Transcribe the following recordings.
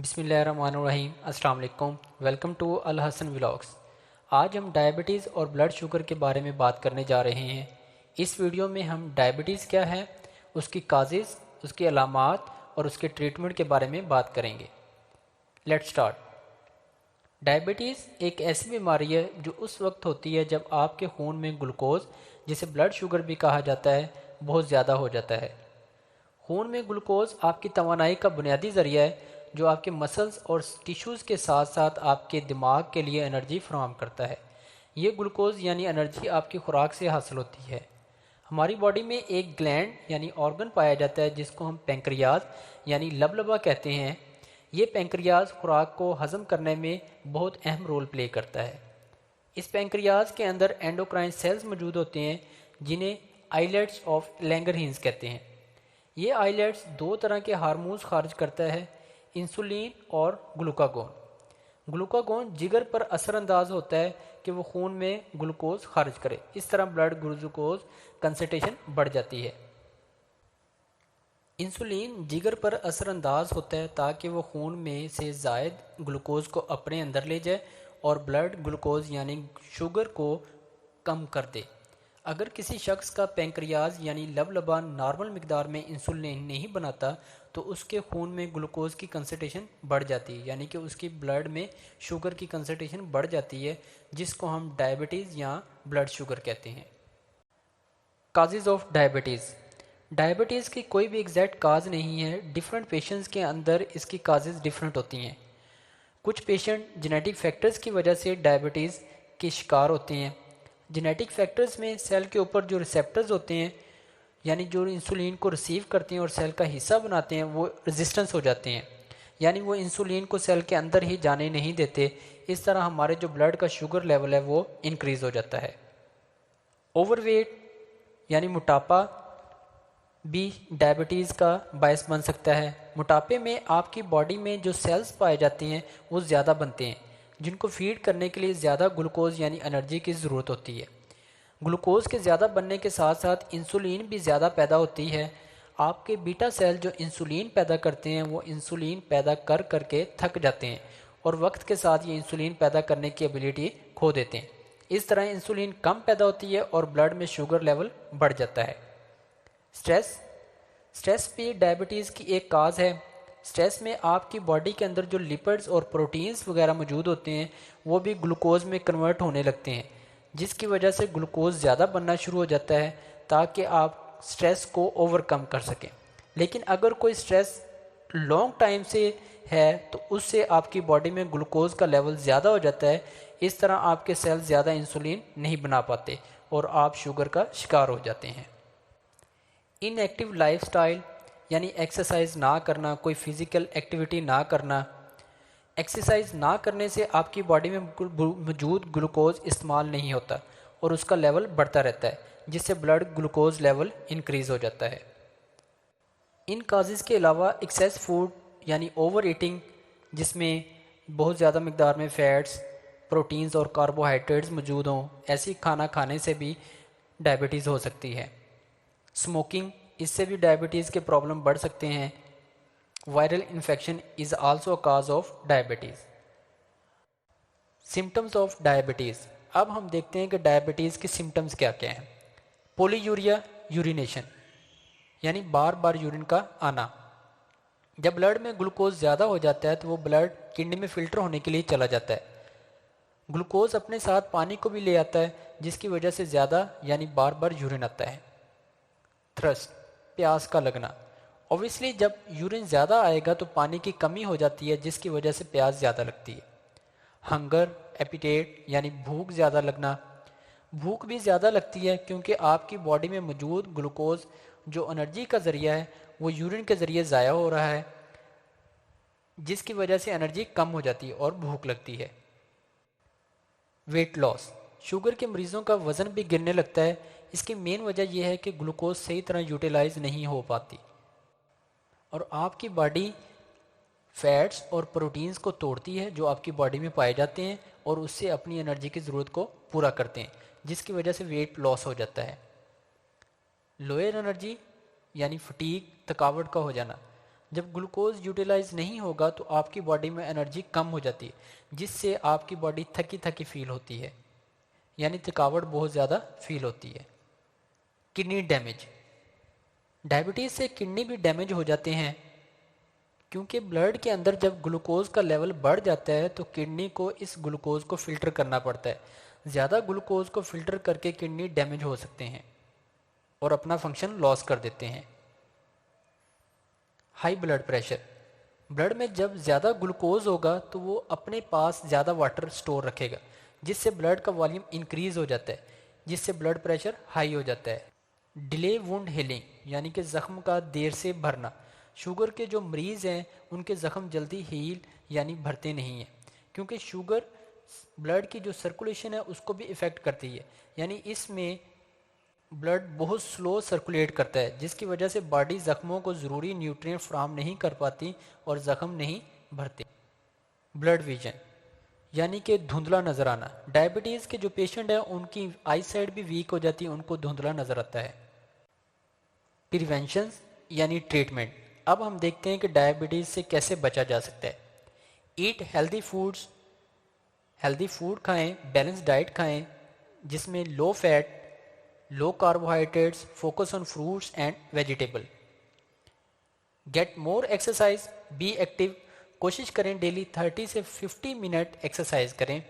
बिस्मिल्लाहिर्रहमानिर्रहीम। अस्सलाम वालेकुम। Welcome to Al Hasan vlogs. आज हम डायबिटीज़ और ब्लड शुगर के बारे में बात करने जा रहे हैं। इस वीडियो में हम डायबिटीज़ क्या है, उसकी काजेज़, उसकी अलामात और उसके ट्रीटमेंट के बारे में बात करेंगे। Let's start. डायबिटीज़ एक ऐसी बीमारी है जो उस वक्त होती है जब आपके खून में ग्लूकोज, जिसे ब्लड शुगर भी कहा जाता है, बहुत ज़्यादा हो जाता है। खून में ग्लूकोज आपकी तवानाई का बुनियादी ज़रिया है जो आपके मसल्स और टिश्यूज़ के साथ साथ आपके दिमाग के लिए एनर्जी फराहम करता है। ये ग्लूकोज यानी एनर्जी आपकी खुराक से हासिल होती है। हमारी बॉडी में एक ग्लैंड यानी ऑर्गन पाया जाता है जिसको हम पेंक्रियाज यानी लबलबा कहते हैं। ये पेंक्रियाज खुराक को हज़म करने में बहुत अहम रोल प्ले करता है। इस पेंक्रियाज के अंदर एंडोक्राइन सेल्स मौजूद होते हैं जिन्हें आइलेट्स ऑफ लैंगरहिंस कहते हैं। ये आइलेट्स दो तरह के हार्मोन्स खारिज करता है, इंसुलिन और ग्लूकागोन। ग्लूकागोन जिगर पर असरअंदाज होता है कि वो खून में ग्लूकोज खारिज करे। इस तरह ब्लड ग्लूकोज कंसंट्रेशन बढ़ जाती है। इंसुलिन जिगर पर असरअंदाज होता है ताकि वो खून में से ज़ायद ग्लूकोज को अपने अंदर ले जाए और ब्लड ग्लूकोज यानी शुगर को कम कर दे। अगर किसी शख्स का पेंक्रियाज यानी लबलबा नॉर्मल मिकदार में इंसुलिन नहीं बनाता तो उसके खून में ग्लूकोज की कंसंट्रेशन बढ़ जाती है, यानी कि उसकी ब्लड में शुगर की कंसंट्रेशन बढ़ जाती है, जिसको हम डायबिटीज़ या ब्लड शुगर कहते हैं। Causes of diabetes. डायबिटीज़ की कोई भी एग्जैक्ट काज नहीं है। डिफरेंट पेशेंट्स के अंदर इसकी काजेज़ डिफरेंट होती हैं। कुछ पेशेंट जेनेटिक फैक्टर्स की वजह से डायबिटीज़ के शिकार होते हैं। जेनेटिक फैक्टर्स में सेल के ऊपर जो रिसेप्टर्स होते हैं यानी जो इंसुलिन को रिसीव करते हैं और सेल का हिस्सा बनाते हैं, वो रेजिस्टेंस हो जाते हैं, यानी वो इंसुलिन को सेल के अंदर ही जाने नहीं देते। इस तरह हमारे जो ब्लड का शुगर लेवल है वो इंक्रीज़ हो जाता है। ओवरवेट यानी मोटापा भी डायबिटीज़ का बायस बन सकता है। मोटापे में आपकी बॉडी में जो सेल्स पाए जाते हैं वो ज़्यादा बनते हैं, जिनको फीड करने के लिए ज़्यादा ग्लूकोज यानी एनर्जी की ज़रूरत होती है। ग्लूकोज के ज़्यादा बनने के साथ साथ इंसुलिन भी ज़्यादा पैदा होती है। आपके बीटा सेल जो इंसुलिन पैदा करते हैं वो इंसुलिन पैदा कर करके थक जाते हैं और वक्त के साथ ये इंसुलिन पैदा करने की एबिलिटी खो देते हैं। इस तरह इंसुलिन कम पैदा होती है और ब्लड में शुगर लेवल बढ़ जाता है। स्ट्रेस भी डायबिटीज़ की एक काज है। स्ट्रेस में आपकी बॉडी के अंदर जो लिपिड्स और प्रोटीन्स वगैरह मौजूद होते हैं वो भी ग्लूकोज में कन्वर्ट होने लगते हैं, जिसकी वजह से ग्लूकोज ज़्यादा बनना शुरू हो जाता है ताकि आप स्ट्रेस को ओवरकम कर सकें। लेकिन अगर कोई स्ट्रेस लॉन्ग टाइम से है तो उससे आपकी बॉडी में ग्लूकोज का लेवल ज़्यादा हो जाता है। इस तरह आपके सेल ज़्यादा इंसुलिन नहीं बना पाते और आप शुगर का शिकार हो जाते हैं। इनएक्टिव लाइफस्टाइल यानी एक्सरसाइज ना करना, कोई फिज़िकल एक्टिविटी ना करना। एक्सरसाइज ना करने से आपकी बॉडी में मौजूद ग्लूकोज इस्तेमाल नहीं होता और उसका लेवल बढ़ता रहता है, जिससे ब्लड ग्लूकोज लेवल इंक्रीज़ हो जाता है। इन काजेज़ के अलावा एक्सेस फूड यानी ओवर ईटिंग, जिसमें बहुत ज़्यादा मकदार में फ़ैट्स, प्रोटीन्स और कार्बोहाइड्रेट्स मौजूद हों, ऐसी खाना खाने से भी डायबिटीज़ हो सकती है। स्मोकिंग, इससे भी डायबिटीज़ के प्रॉब्लम बढ़ सकते हैं। Viral infection is also a cause of diabetes. Symptoms of diabetes. अब हम देखते हैं कि डायबिटीज़ के सिम्टम्स क्या क्या हैं। पोलीयूरिया यूरिनेशन यानी बार बार यूरिन का आना। जब ब्लड में ग्लूकोज ज़्यादा हो जाता है तो वो ब्लड किडनी में फ़िल्टर होने के लिए चला जाता है। ग्लूकोज अपने साथ पानी को भी ले आता है, जिसकी वजह से ज़्यादा यानी बार बार यूरिन आता है। थ्रस्ट, प्यास का लगना। ऑब्वियसली जब यूरिन ज़्यादा आएगा तो पानी की कमी हो जाती है, जिसकी वजह से प्यास ज़्यादा लगती है। हंगर, एपिटेट यानी भूख ज़्यादा लगना। भूख भी ज़्यादा लगती है क्योंकि आपकी बॉडी में मौजूद ग्लूकोज जो एनर्जी का ज़रिया है वो यूरिन के ज़रिए ज़ाया हो रहा है, जिसकी वजह से एनर्जी कम हो जाती है और भूख लगती है। वेट लॉस, शुगर के मरीज़ों का वज़न भी गिरने लगता है। इसकी मेन वजह यह है कि ग्लूकोज सही तरह यूटिलाइज नहीं हो पाती और आपकी बॉडी फैट्स और प्रोटीन्स को तोड़ती है जो आपकी बॉडी में पाए जाते हैं और उससे अपनी एनर्जी की ज़रूरत को पूरा करते हैं, जिसकी वजह से वेट लॉस हो जाता है। लोअर एनर्जी यानी फटीग, थकावट का हो जाना। जब ग्लूकोज यूटिलाइज नहीं होगा तो आपकी बॉडी में एनर्जी कम हो जाती है, जिससे आपकी बॉडी थकी थकी फील होती है, यानी थकावट बहुत ज़्यादा फील होती है। किडनी डैमेज, डायबिटीज़ से किडनी भी डैमेज हो जाते हैं, क्योंकि ब्लड के अंदर जब ग्लूकोज का लेवल बढ़ जाता है तो किडनी को इस ग्लूकोज को फिल्टर करना पड़ता है। ज़्यादा ग्लूकोज को फिल्टर करके किडनी डैमेज हो सकते हैं और अपना फंक्शन लॉस कर देते हैं। हाई ब्लड प्रेशर, ब्लड में जब ज़्यादा ग्लूकोज होगा तो वो अपने पास ज़्यादा वाटर स्टोर रखेगा, जिससे ब्लड का वॉल्यूम इंक्रीज हो जाता है, जिससे ब्लड प्रेशर हाई हो जाता है। डिले वुंड हीलिंग, यानी कि ज़ख्म का देर से भरना, शुगर के जो मरीज़ हैं उनके ज़ख्म जल्दी हील यानी भरते नहीं हैं, क्योंकि शुगर ब्लड की जो सर्कुलेशन है उसको भी इफ़ेक्ट करती है, यानी इसमें ब्लड बहुत स्लो सर्कुलेट करता है, जिसकी वजह से बॉडी ज़ख्मों को ज़रूरी न्यूट्रिएंट फ्राहम नहीं कर पाती और ज़ख्म नहीं भरते। ब्लड विजन, यानी कि धुंधला नज़र आना, डायबिटीज़ के जो पेशेंट हैं उनकी आई साइड भी वीक हो जाती है, उनको धुंधला नज़र आता है। प्रिवेंशन यानी ट्रीटमेंट, अब हम देखते हैं कि डायबिटीज़ से कैसे बचा जा सकता है। Eat healthy foods, healthy food खाएं, बैलेंस डाइट खाएं जिसमें low fat, low carbohydrates, focus on fruits and vegetable. Get more exercise, be active, कोशिश करें डेली 30 से 50 मिनट एक्सरसाइज करें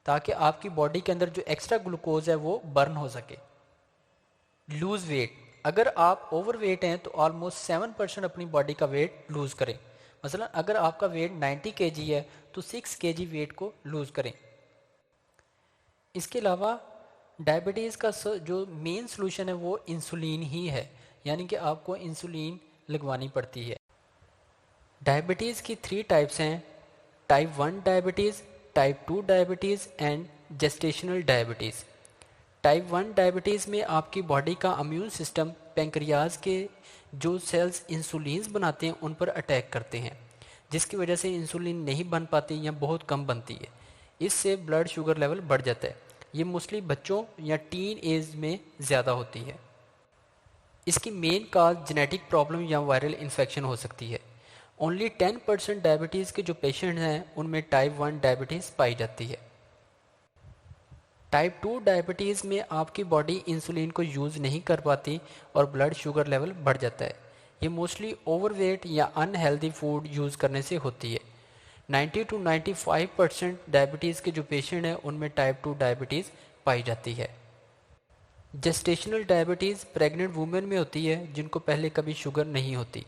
ताकि आपकी बॉडी के अंदर जो एक्स्ट्रा ग्लूकोज है वो बर्न हो सके। लूज़ वेट, अगर आप ओवर वेट हैं तो ऑलमोस्ट 7% अपनी बॉडी का वेट लूज़ करें। मसलन अगर आपका वेट 90 kg है तो 6 kg वेट को लूज़ करें। इसके अलावा डायबिटीज़ का जो मेन सलूशन है वो इंसुलिन ही है, यानी कि आपको इंसुलिन लगवानी पड़ती है। डायबिटीज़ की 3 टाइप्स हैं, type 1 diabetes, type 2 diabetes and gestational diabetes. Type 1 diabetes में आपकी बॉडी का इम्यून सिस्टम पैंक्रियाज के जो सेल्स इंसुलिन बनाते हैं उन पर अटैक करते हैं, जिसकी वजह से इंसुलिन नहीं बन पाती या बहुत कम बनती है। इससे ब्लड शुगर लेवल बढ़ जाता है। ये मोस्टली बच्चों या टीन एज में ज़्यादा होती है। इसकी मेन काज जेनेटिक प्रॉब्लम या वायरल इन्फेक्शन हो सकती है। ओनली 10% डायबिटीज़ के जो पेशेंट हैं उनमें टाइप 1 डायबिटीज़ पाई जाती है। टाइप 2 डायबिटीज़ में आपकी बॉडी इंसुलिन को यूज़ नहीं कर पाती और ब्लड शुगर लेवल बढ़ जाता है। ये मोस्टली ओवरवेट या अनहेल्दी फूड यूज़ करने से होती है। 90 to 95% डायबिटीज़ के जो पेशेंट हैं उनमें टाइप 2 डायबिटीज़ पाई जाती है। जेस्टेशनल डायबिटीज़ प्रेग्नेंट वुमेन में होती है जिनको पहले कभी शुगर नहीं होती।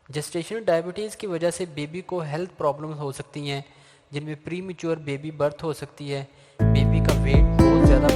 जेस्टेशनल डायबिटीज़ की वजह से बेबी को हेल्थ प्रॉब्लम्स हो सकती हैं, जिनमें प्री मैच्योर बेबी बर्थ हो सकती है, बेबी का वेट बहुत ज़्यादा